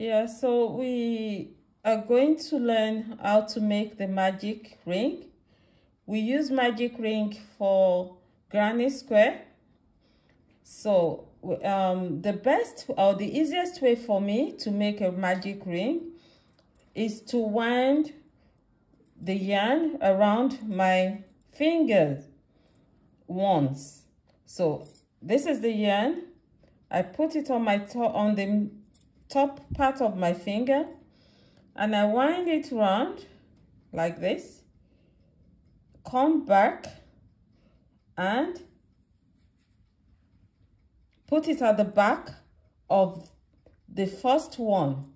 Yeah, so we are going to learn how to make the magic ring. We use magic ring for granny square. So the best or the easiest way for me to make a magic ring is to wind the yarn around my fingers once. So this is the yarn. I put it on the top part of my finger and I wind it round like this, come back and put it at the back of the first one.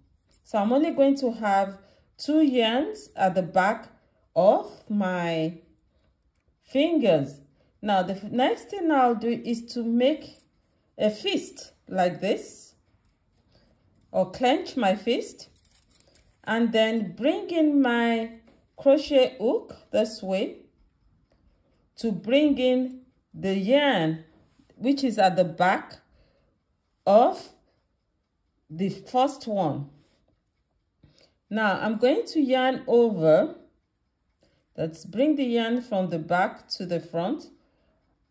So I'm only going to have 2 yarns at the back of my fingers. Now the next thing I'll do is to make a fist like this, or clench my fist, and then bring in my crochet hook this way to bring in the yarn which is at the back of the first one. Now I'm going to yarn over. Let's bring the yarn from the back to the front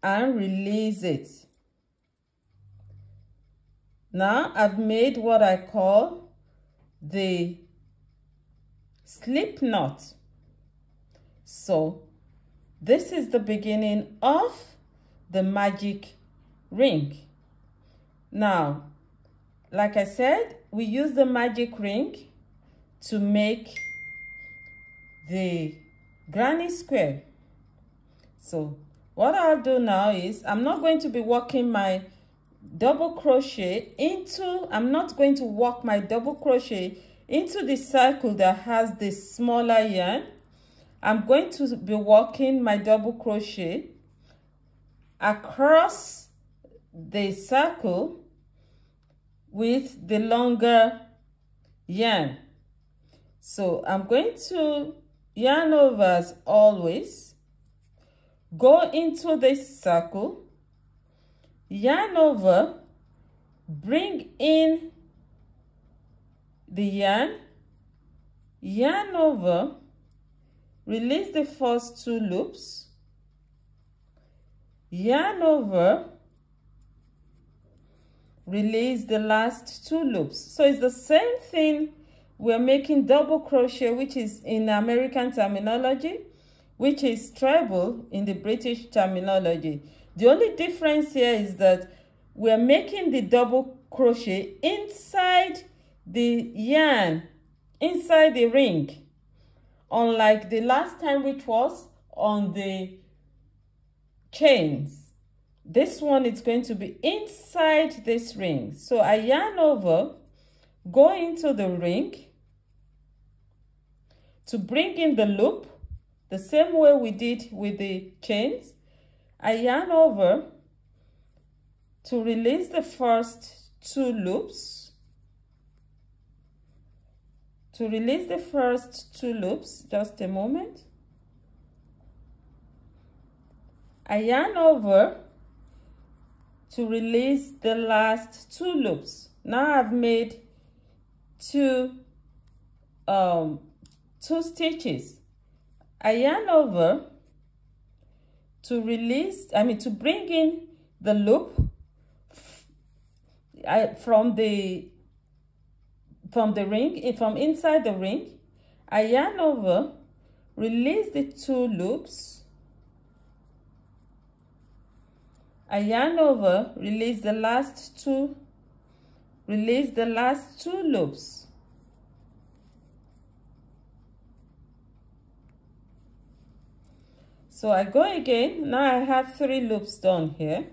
and release it. Now I've made what I call the slip knot. So this is the beginning of the magic ring. Now, like I said, we use the magic ring to make the granny square. So what I'll do now is I'm not going to be working my double crochet into, I'm not going to work my double crochet into the circle that has the smaller yarn. I'm going to be working my double crochet across the circle with the longer yarn. So I'm going to yarn over as always, go into this circle, yarn over, bring in the yarn, yarn over, release the first 2 loops, yarn over, release the last 2 loops. So it's the same thing. We're making double crochet, which is in American terminology, which is treble in the British terminology. The only difference here is that we're making the double crochet inside the yarn, inside the ring, unlike the last time, which was on the chains. This one is going to be inside this ring. So I yarn over, go into the ring to bring in the loop, the same way we did with the chains. I yarn over to release the first 2 loops. To release the first 2 loops, just a moment. I yarn over to release the last 2 loops. Now I've made 2 stitches. I yarn over to release, to bring in the loop from the ring, from inside the ring. I yarn over, release the 2 loops. I yarn over, release the last 2 loops. So I go again. Now I have 3 loops done here.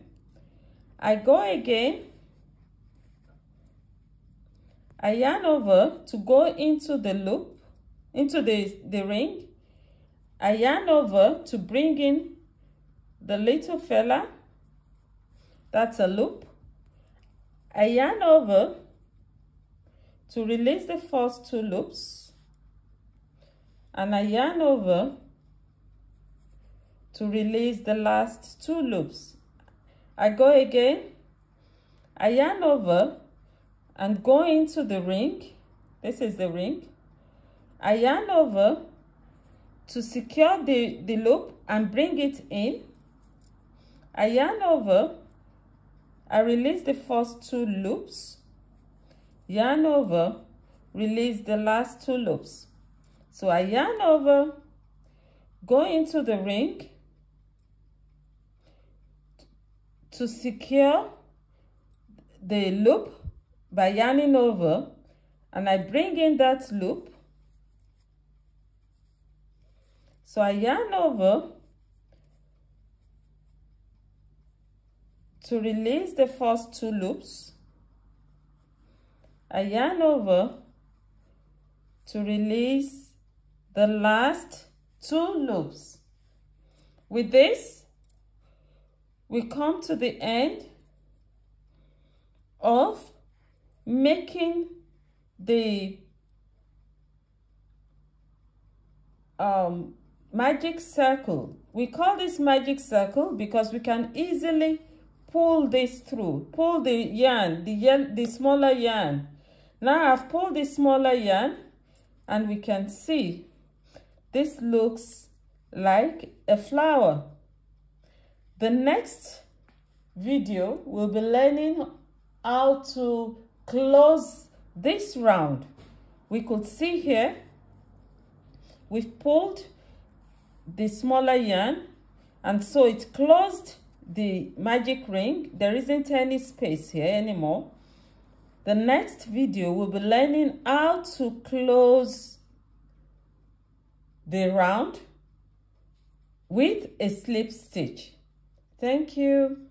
I go again. I yarn over to go into the loop, into the ring. I yarn over to bring in the little fella. That's a loop. I yarn over to release the first 2 loops. And I yarn over to release the last 2 loops. I go again, I yarn over and go into the ring. This is the ring. I yarn over to secure the loop and bring it in. I yarn over, I release the first 2 loops, yarn over, release the last 2 loops. So I yarn over, go into the ring to secure the loop by yarning over, and I bring in that loop. So I yarn over to release the first 2 loops. I yarn over to release the last 2 loops. With this, we come to the end of making the magic circle. We call this magic circle because we can easily pull this through. Pull the yarn, the smaller yarn. Now I've pulled the smaller yarn and we can see this looks like a flower. The next video we'll be learning how to close this round. We could see here we've pulled the smaller yarn, and so it closed the magic ring. There isn't any space here anymore. The next video we'll be learning how to close the round with a slip stitch. Thank you.